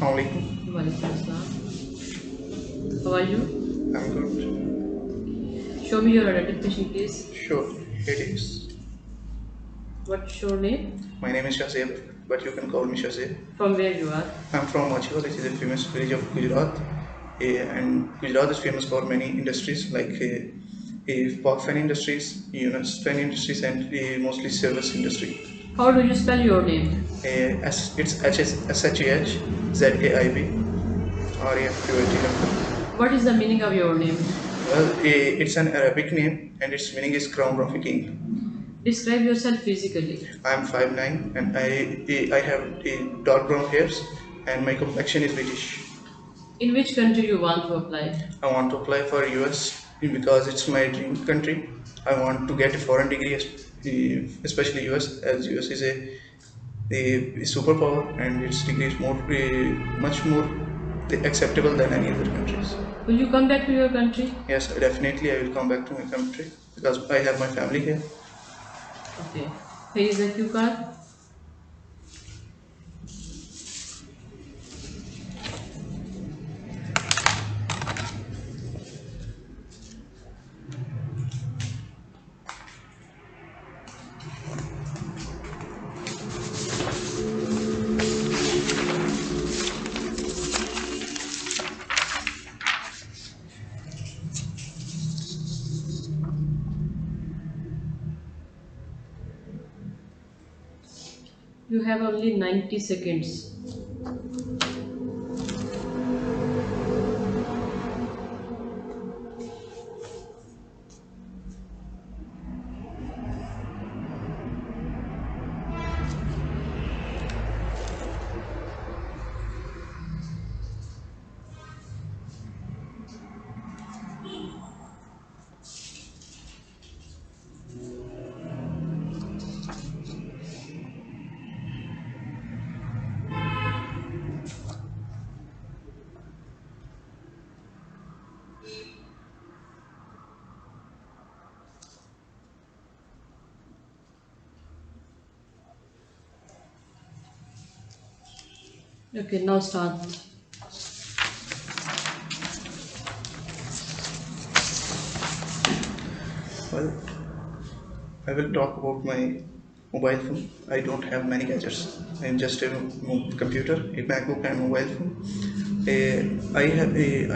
Assalamualaikum. Walaikum Assalam. How are you? I'm good. Show me your identification, please. Sure, it is. What's your name? My name is Shazib, but you can call me Shazib. From where you are? I'm from Machhiwal, which is a famous village of Gujarat. And Gujarat is famous for many industries like pork fan industries, fan industries, and mostly service industry. How do you spell your name? It's SHAH ZAIB RAFQAT. What is the meaning of your name? Well, it's an Arabic name, and its meaning is crown of a king. Describe yourself physically. I'm 5'9" and I have dark brown hairs and my complexion is British. In which country you want to apply? I want to apply for US because it's my dream country. I want to get a foreign degree, especially US, as US is a superpower and its degree is much more acceptable than any other countries. Will you come back to your country? Yes, definitely I will come back to my country because I have my family here. Okay. Here is the cue card. You have only 90 seconds. Okay, now start. Well, I will talk about my mobile phone. I don't have many gadgets. I am just a computer, a MacBook, and mobile phone.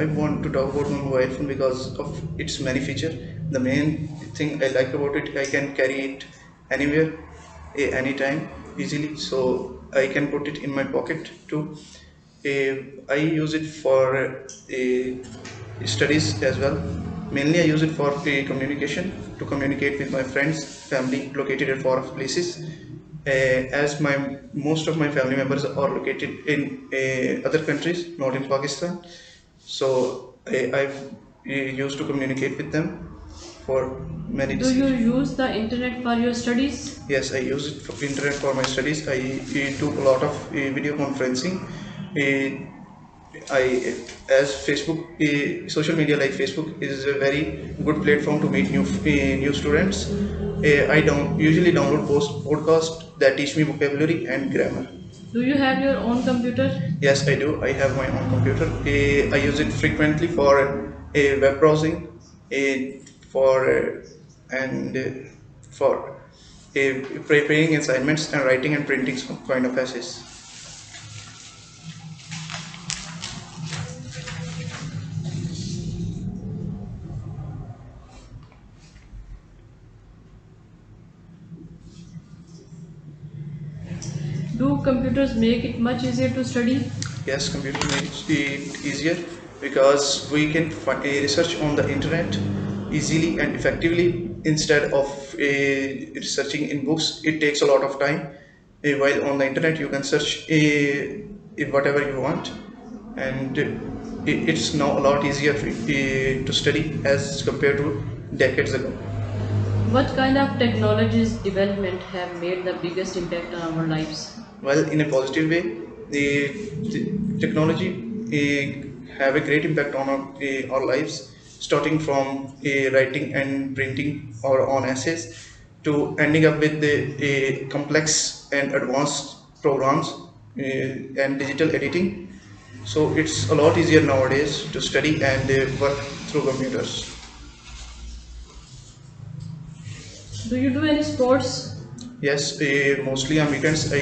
I want to talk about my mobile phone because of its many features. The main thing I like about it, I can carry it anywhere, anytime, easily. So I can put it in my pocket too. I use it for studies as well. Mainly, I use it for communication to communicate with my friends, family located at far off places. As my most of my family members are located in other countries, not in Pakistan, so I've used to communicate with them for many Do you decisions. use the internet for your studies? Yes, I use it for internet for my studies. I do a lot of video conferencing. Uh, I as Facebook, social media like Facebook is a very good platform to meet new students. I don't usually download podcasts that teach me vocabulary and grammar. Do you have your own computer? Yes, I do. I have my own computer. I use it frequently for web browsing, for and for preparing assignments and writing and printing some kind of essays. Do computers make it much easier to study? Yes, computer makes it easier because we can research on the internet easily and effectively instead of researching in books. It takes a lot of time. While on the internet, you can search whatever you want, and it's now a lot easier to study as compared to decades ago. What kind of technologies development have made the biggest impact on our lives? Well, in a positive way, the technology have a great impact on our lives, starting from writing and printing our own essays to ending up with the complex and advanced programs and digital editing. So it's a lot easier nowadays to study and work through computers. Do you do any sports? Yes, mostly on weekends I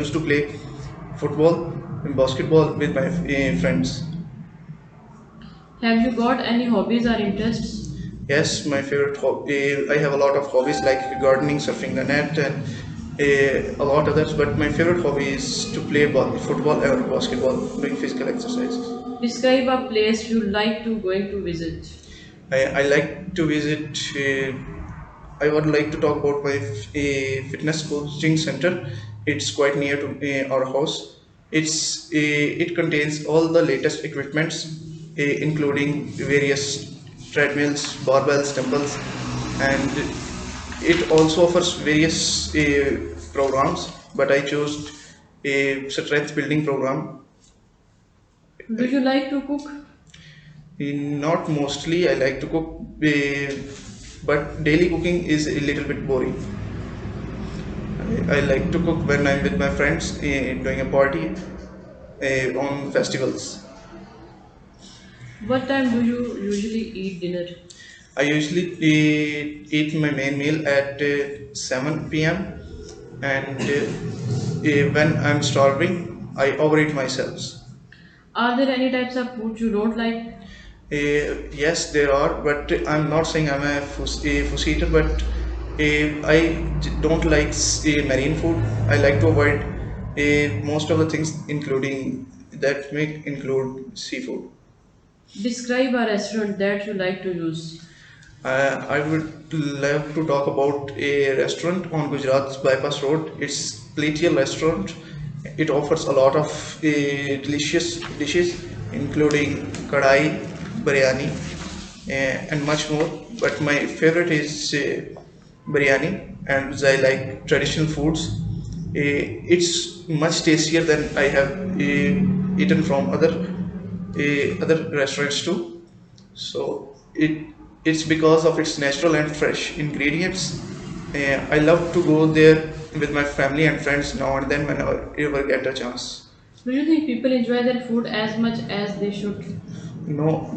used to play football and basketball with my friends. Have you got any hobbies or interests? Yes, my favorite hobby. I have a lot of hobbies like gardening, surfing the net, and a lot others. But my favorite hobby is to play football or basketball, doing physical exercises. Describe a place you like to going to visit. I like to visit. I would like to talk about my fitness coaching center. It's quite near to our house. It contains all the latest equipments, including various treadmills, barbells, dumbbells, and it also offers various programs. But I chose a strength building program. Do you like to cook? Not mostly. I like to cook, but daily cooking is a little bit boring. I like to cook when I'm with my friends doing a party on festivals. What time do you usually eat dinner? I usually eat my main meal at 7 p.m. and when I'm starving, I overeat myself. Are there any types of food you don't like? Yes, there are, but I'm not saying I'm a fuss eater, but don't like marine food. I like to avoid most of the things, including that may include seafood. Describe a restaurant that you like to use. I would love to talk about a restaurant on Gujarat's Bypass Road. It's Pletial Restaurant. It offers a lot of delicious dishes, including kadai, biryani, and much more. But my favorite is biryani, and I like traditional foods. It's much tastier than I have eaten from other restaurants too. So it's because of its natural and fresh ingredients. I love to go there with my family and friends now and then whenever I ever get a chance. Do you think people enjoy their food as much as they should? No,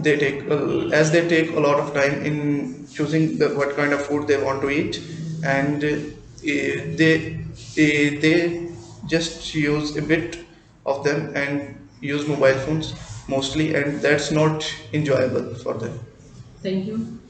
as they take a lot of time in choosing what kind of food they want to eat, and they just use a bit of them and use mobile phones mostly, and that's not enjoyable for them. Thank you.